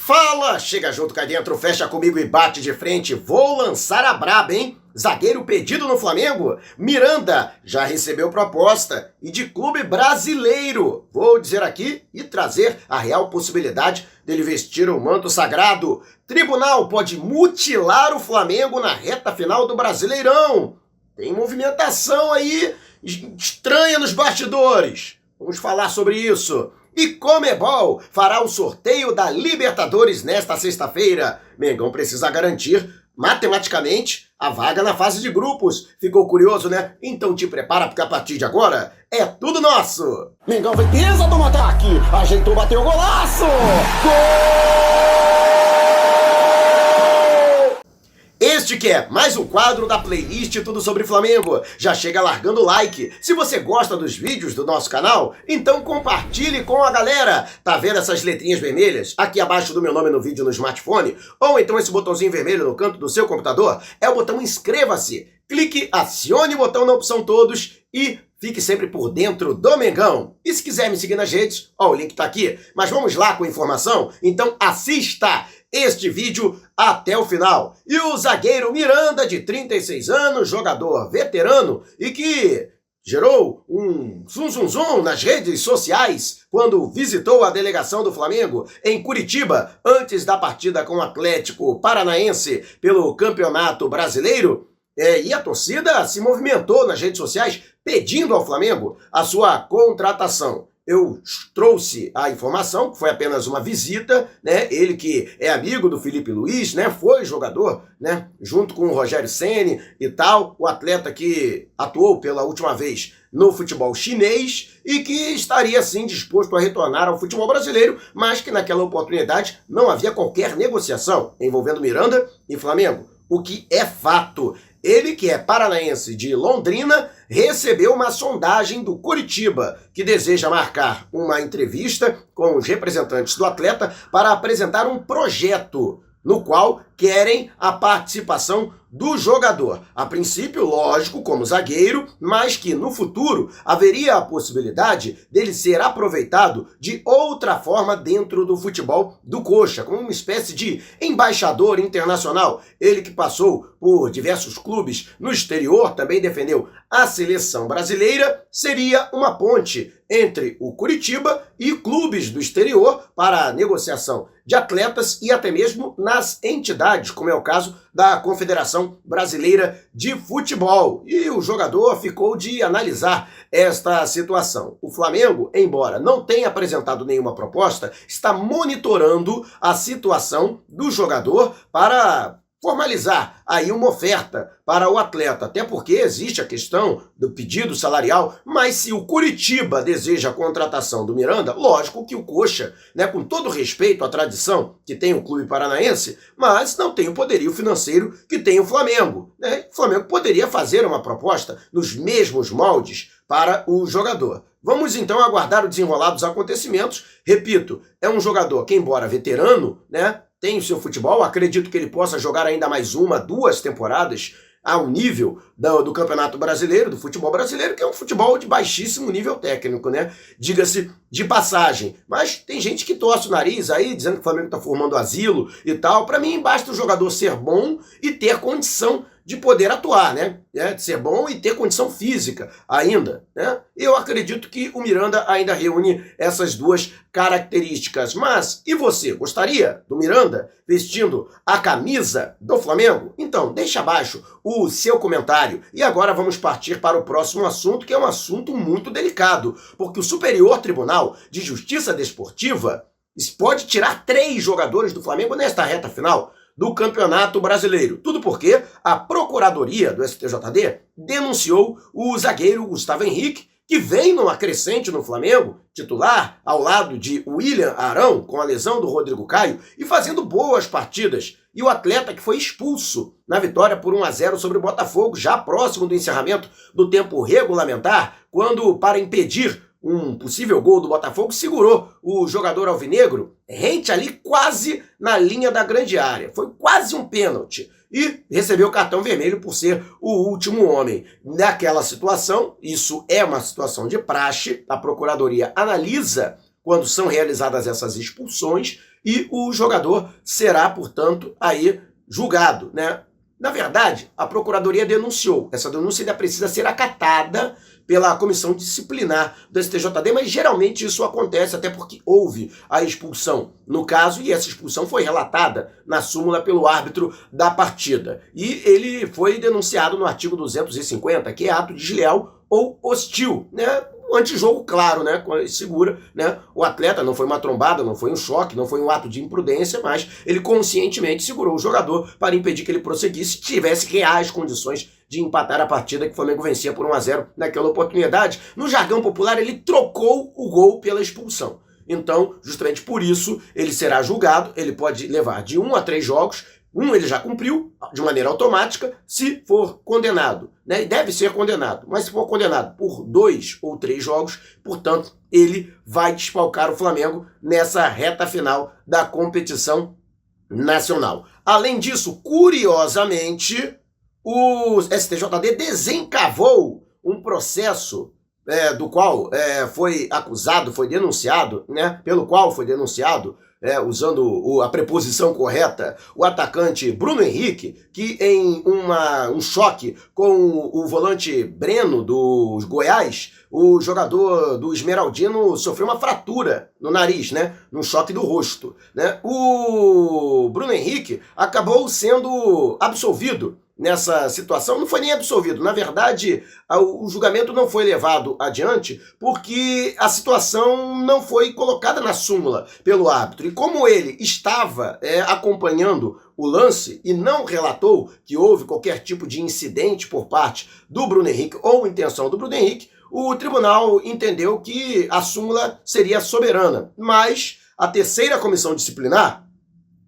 Fala, chega junto cá dentro, fecha comigo e bate de frente. Vou lançar a braba, hein? Zagueiro pedido no Flamengo, Miranda já recebeu proposta e de clube brasileiro. Vou dizer aqui e trazer a real possibilidade dele vestir o manto sagrado. Tribunal pode mutilar o Flamengo na reta final do Brasileirão. Tem movimentação aí estranha nos bastidores. Vamos falar sobre isso. E Conmebol fará o sorteio da Libertadores nesta sexta-feira. Mengão precisa garantir, matematicamente, a vaga na fase de grupos. Ficou curioso, né? Então te prepara, porque a partir de agora é tudo nosso. Mengão vem, pisa no ataque, ajeitou, bateu o golaço! Gol! Este que é mais um quadro da playlist Tudo Sobre Flamengo. Já chega largando o like. Se você gosta dos vídeos do nosso canal, então compartilhe com a galera. Tá vendo essas letrinhas vermelhas aqui abaixo do meu nome no vídeo no smartphone? Ou então esse botãozinho vermelho no canto do seu computador? É o botão inscreva-se. Clique, acione o botão na opção todos e fique sempre por dentro do Mengão. E se quiser me seguir nas redes, ó, o link tá aqui. Mas vamos lá com a informação? Então assista este vídeo até o final. E o zagueiro Miranda, de 36 anos, jogador veterano e que gerou um zum nas redes sociais quando visitou a delegação do Flamengo em Curitiba antes da partida com o Atlético Paranaense pelo Campeonato Brasileiro. E a torcida se movimentou nas redes sociais pedindo ao Flamengo a sua contratação. Eu trouxe a informação, que foi apenas uma visita, né? Ele que é amigo do Felipe Luiz, né? Foi jogador, né? Junto com o Rogério Ceni e tal, o atleta que atuou pela última vez no futebol chinês e que estaria, sim, disposto a retornar ao futebol brasileiro, mas que naquela oportunidade não havia qualquer negociação envolvendo Miranda e Flamengo. O que é fato. Ele, que é paranaense de Londrina, recebeu uma sondagem do Curitiba, que deseja marcar uma entrevista com os representantes do atleta para apresentar um projeto no qual querem a participação do jogador. A princípio, lógico, como zagueiro, mas que no futuro haveria a possibilidade dele ser aproveitado de outra forma dentro do futebol do Coxa, como uma espécie de embaixador internacional. Ele que passou por diversos clubes no exterior, também defendeu a seleção brasileira, seria uma ponte entre o Curitiba e clubes do exterior para a negociação de atletas e até mesmo nas entidades, como é o caso da Confederação Brasileira de Futebol. E o jogador ficou de analisar esta situação. O Flamengo, embora não tenha apresentado nenhuma proposta, está monitorando a situação do jogador para formalizar aí uma oferta para o atleta, até porque existe a questão do pedido salarial, mas se o Curitiba deseja a contratação do Miranda, lógico que o Coxa, né, com todo respeito à tradição que tem o clube paranaense, mas não tem o poderio financeiro que tem o Flamengo, né? O Flamengo poderia fazer uma proposta nos mesmos moldes para o jogador. Vamos então aguardar o desenrolar dos acontecimentos. Repito, é um jogador que, embora veterano, né, tem o seu futebol, acredito que ele possa jogar ainda mais uma, 2 temporadas ao nível do Campeonato Brasileiro, do futebol brasileiro, que é um futebol de baixíssimo nível técnico, né? Diga-se de passagem. Mas tem gente que torce o nariz aí, dizendo que o Flamengo está formando asilo e tal. Para mim, basta o jogador ser bom e ter condição de poder atuar, né? De ser bom e ter condição física ainda, né? Eu acredito que o Miranda ainda reúne essas 2 características. Mas, e você? Gostaria do Miranda vestindo a camisa do Flamengo? Então, deixa abaixo o seu comentário. E agora vamos partir para o próximo assunto, que é um assunto muito delicado, porque o Superior Tribunal de Justiça Desportiva pode tirar 3 jogadores do Flamengo nesta reta final do Campeonato Brasileiro. Tudo porque a Procuradoria do STJD denunciou o zagueiro Gustavo Henrique, que vem numa crescente no Flamengo, titular ao lado de William Arão, com a lesão do Rodrigo Caio, e fazendo boas partidas. E o atleta que foi expulso na vitória por 1-0 sobre o Botafogo, já próximo do encerramento do tempo regulamentar, quando, para impedir um possível gol do Botafogo, segurou o jogador alvinegro rente ali quase na linha da grande área. Foi quase um pênalti. E recebeu cartão vermelho por ser o último homem. Naquela situação, isso é uma situação de praxe, a Procuradoria analisa quando são realizadas essas expulsões e o jogador será, portanto, aí julgado, né? Na verdade, a Procuradoria denunciou. Essa denúncia ainda precisa ser acatada pela comissão disciplinar do STJD, mas geralmente isso acontece até porque houve a expulsão no caso, e essa expulsão foi relatada na súmula pelo árbitro da partida. E ele foi denunciado no artigo 250, que é ato desleal ou hostil, né? Antijogo, claro, né? Segura, né? O atleta, não foi uma trombada, não foi um choque, não foi um ato de imprudência, mas ele conscientemente segurou o jogador para impedir que ele prosseguisse, tivesse reais condições de empatar a partida, que o Flamengo vencia por 1-0 naquela oportunidade. No jargão popular, ele trocou o gol pela expulsão. Então, justamente por isso, ele será julgado, ele pode levar de 1 a 3 jogos. Ele já cumpriu de maneira automática, se for condenado, né? E deve ser condenado, mas se for condenado por 2 ou 3 jogos, portanto, ele vai desfalcar o Flamengo nessa reta final da competição nacional. Além disso, curiosamente, o STJD desencavou um processo do qual foi acusado, foi denunciado, né? Pelo qual foi denunciado, usando a preposição correta, o atacante Bruno Henrique, que em um choque com o volante Breno do Goiás, o jogador do Esmeraldino sofreu uma fratura no nariz, né? Num choque do rosto, né? O Bruno Henrique acabou sendo absolvido nessa situação. Não foi nem absolvido. Na verdade, o julgamento não foi levado adiante porque a situação não foi colocada na súmula pelo árbitro. E como ele estava acompanhando o lance e não relatou que houve qualquer tipo de incidente por parte do Bruno Henrique ou intenção do Bruno Henrique, o tribunal entendeu que a súmula seria soberana. Mas a terceira comissão disciplinar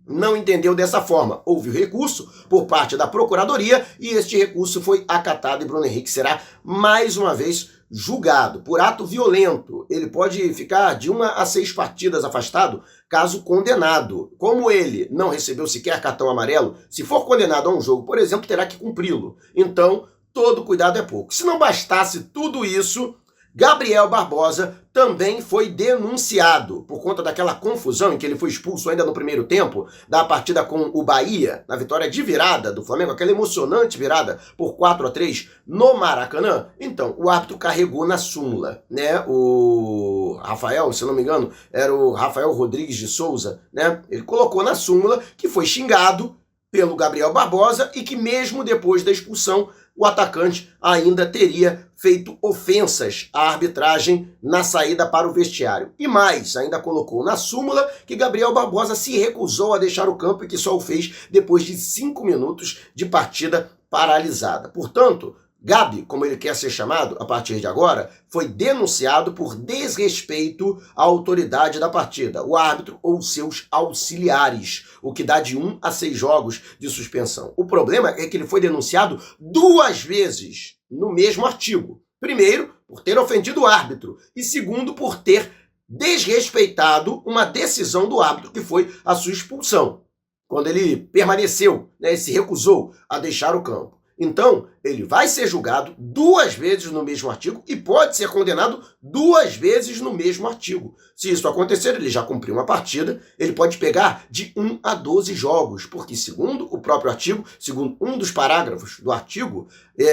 não entendeu dessa forma. Houve recurso por parte da Procuradoria e este recurso foi acatado e Bruno Henrique será mais uma vez julgado por ato violento. Ele pode ficar de 1 a 6 partidas afastado caso condenado. Como ele não recebeu sequer cartão amarelo, se for condenado a um jogo, por exemplo, terá que cumpri-lo. Então, todo cuidado é pouco. Se não bastasse tudo isso, Gabriel Barbosa também foi denunciado por conta daquela confusão em que ele foi expulso ainda no primeiro tempo da partida com o Bahia, na vitória de virada do Flamengo, aquela emocionante virada por 4-3 no Maracanã. Então, o árbitro carregou na súmula, né? O Rafael, se não me engano, era o Rafael Rodrigues de Souza, né? Ele colocou na súmula que foi xingado pelo Gabriel Barbosa e que mesmo depois da expulsão, o atacante ainda teria feito ofensas à arbitragem na saída para o vestiário. E mais, ainda colocou na súmula que Gabriel Barbosa se recusou a deixar o campo e que só o fez depois de 5 minutos de partida paralisada. Portanto, Gabi, como ele quer ser chamado a partir de agora, foi denunciado por desrespeito à autoridade da partida, o árbitro ou seus auxiliares, o que dá de 1 a 6 jogos de suspensão. O problema é que ele foi denunciado 2 vezes no mesmo artigo. Primeiro, por ter ofendido o árbitro, e segundo, por ter desrespeitado uma decisão do árbitro, que foi a sua expulsão, quando ele permaneceu, né, se recusou a deixar o campo. Então, ele vai ser julgado 2 vezes no mesmo artigo e pode ser condenado 2 vezes no mesmo artigo. Se isso acontecer, ele já cumpriu uma partida, ele pode pegar de 1 a 12 jogos, porque segundo o próprio artigo, segundo um dos parágrafos do artigo,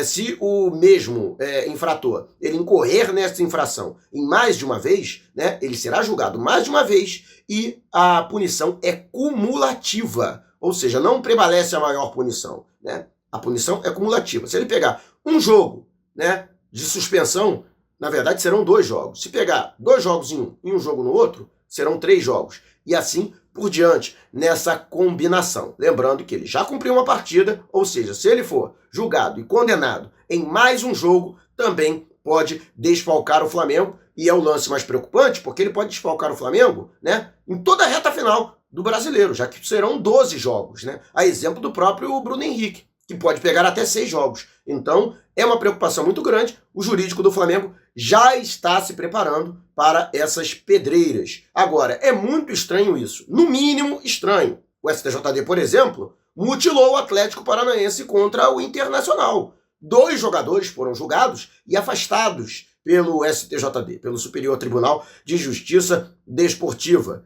se o mesmo infrator ele incorrer nessa infração em mais de uma vez, né, ele será julgado mais de uma vez e a punição é cumulativa, ou seja, não prevalece a maior punição, né? A punição é cumulativa. Se ele pegar um jogo, né, de suspensão, na verdade serão 2 jogos. Se pegar 2 jogos em um e um jogo no outro, serão 3 jogos. E assim por diante, nessa combinação. Lembrando que ele já cumpriu uma partida, ou seja, se ele for julgado e condenado em mais um jogo, também pode desfalcar o Flamengo. E é o lance mais preocupante, porque ele pode desfalcar o Flamengo, né, em toda a reta final do Brasileiro, já que serão 12 jogos, né? A exemplo do próprio Bruno Henrique, que pode pegar até 6 jogos. Então, é uma preocupação muito grande. O jurídico do Flamengo já está se preparando para essas pedreiras. Agora, é muito estranho isso. No mínimo, estranho. O STJD, por exemplo, mutilou o Atlético Paranaense contra o Internacional. 2 jogadores foram julgados e afastados pelo STJD, pelo Superior Tribunal de Justiça Desportiva.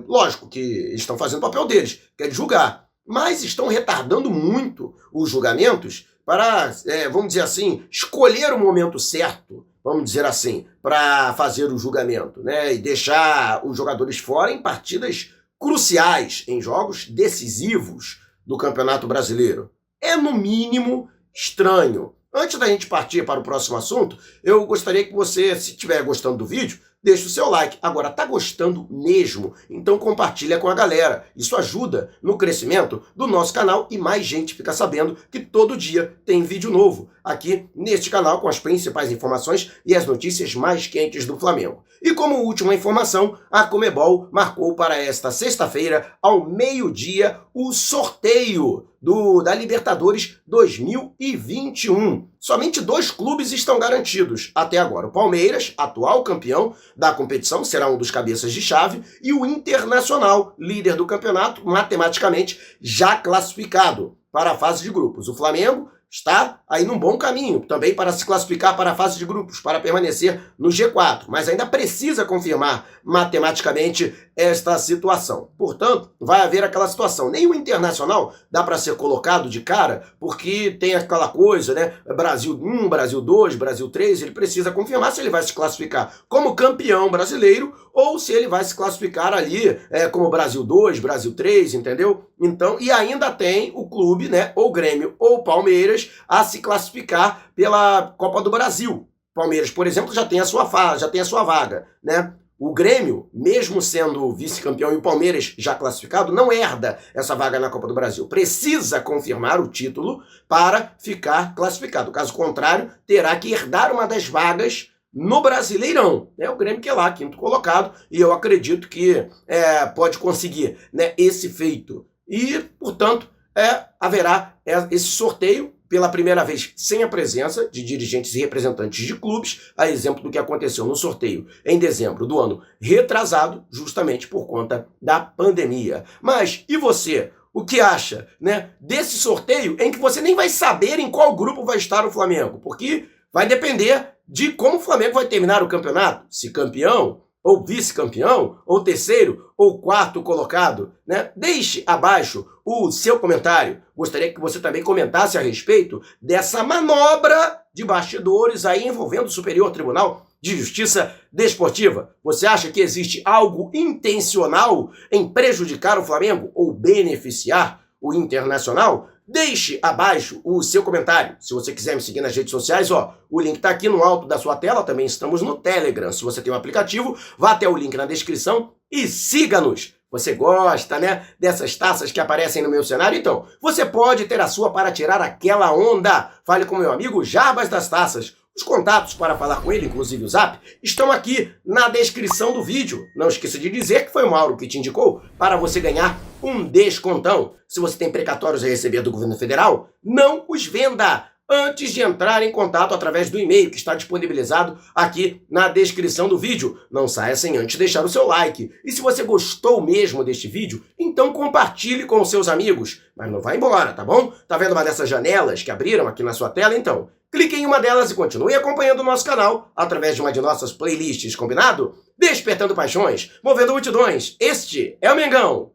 Lógico que eles estão fazendo o papel deles, que é de julgar, mas estão retardando muito os julgamentos para, vamos dizer assim, escolher o momento certo, vamos dizer assim, para fazer o julgamento, né? E deixar os jogadores fora em partidas cruciais, em jogos decisivos do Campeonato Brasileiro. É, no mínimo, estranho. Antes da gente partir para o próximo assunto, eu gostaria que você, se estiver gostando do vídeo, deixe o seu like. Agora, tá gostando mesmo? Então compartilha com a galera. Isso ajuda no crescimento do nosso canal e mais gente fica sabendo que todo dia tem vídeo novo aqui neste canal com as principais informações e as notícias mais quentes do Flamengo. E como última informação, a Conmebol marcou para esta sexta-feira, ao meio-dia, o sorteio da Libertadores 2021. Somente 2 clubes estão garantidos até agora. O Palmeiras, atual campeão da competição, será um dos cabeças de chave, e o Internacional, líder do campeonato, matematicamente já classificado para a fase de grupos. O Flamengo está aí num bom caminho também para se classificar para a fase de grupos, para permanecer no G4, mas ainda precisa confirmar matematicamente esta situação. Portanto, vai haver aquela situação. Nem o Internacional dá para ser colocado de cara, porque tem aquela coisa, né? Brasil 1, Brasil 2, Brasil 3, ele precisa confirmar se ele vai se classificar como campeão brasileiro ou se ele vai se classificar ali como Brasil 2, Brasil 3, entendeu? Então, e ainda tem o clube, né? Ou Grêmio ou Palmeiras a se classificar pela Copa do Brasil. Palmeiras, por exemplo, já tem a sua vaga, né? O Grêmio, mesmo sendo vice-campeão e o Palmeiras já classificado, não herda essa vaga na Copa do Brasil. Precisa confirmar o título para ficar classificado. Caso contrário, terá que herdar uma das vagas no Brasileirão. O Grêmio que é lá, 5º colocado, e eu acredito que pode conseguir, né, esse feito. E, portanto, haverá esse sorteio pela primeira vez sem a presença de dirigentes e representantes de clubes, a exemplo do que aconteceu no sorteio em dezembro do ano retrasado, justamente por conta da pandemia. Mas e você? O que acha, né, desse sorteio em que você nem vai saber em qual grupo vai estar o Flamengo? Porque vai depender de como o Flamengo vai terminar o campeonato, se campeão, ou vice-campeão, ou 3º, ou 4º colocado, né? Deixe abaixo o seu comentário. Gostaria que você também comentasse a respeito dessa manobra de bastidores aí envolvendo o Superior Tribunal de Justiça Desportiva. Você acha que existe algo intencional em prejudicar o Flamengo ou beneficiar o Internacional? Deixe abaixo o seu comentário. Se você quiser me seguir nas redes sociais, o link está aqui no alto da sua tela. Também estamos no Telegram. Se você tem um aplicativo, vá até o link na descrição e siga-nos. Você gosta, né, dessas taças que aparecem no meu cenário? Então, você pode ter a sua para tirar aquela onda. Fale com meu amigo Jarbas das Taças. Os contatos para falar com ele, inclusive o Zap, estão aqui na descrição do vídeo. Não esqueça de dizer que foi o Mauro que te indicou para você ganhar um descontão. Se você tem precatórios a receber do governo federal, não os venda antes de entrar em contato através do e-mail que está disponibilizado aqui na descrição do vídeo. Não saia sem antes deixar o seu like. E se você gostou mesmo deste vídeo, então compartilhe com os seus amigos. Mas não vá embora, tá bom? Tá vendo uma dessas janelas que abriram aqui na sua tela? Então, clique em uma delas e continue acompanhando o nosso canal através de uma de nossas playlists, combinado? Despertando paixões, movendo multidões. Este é o Mengão.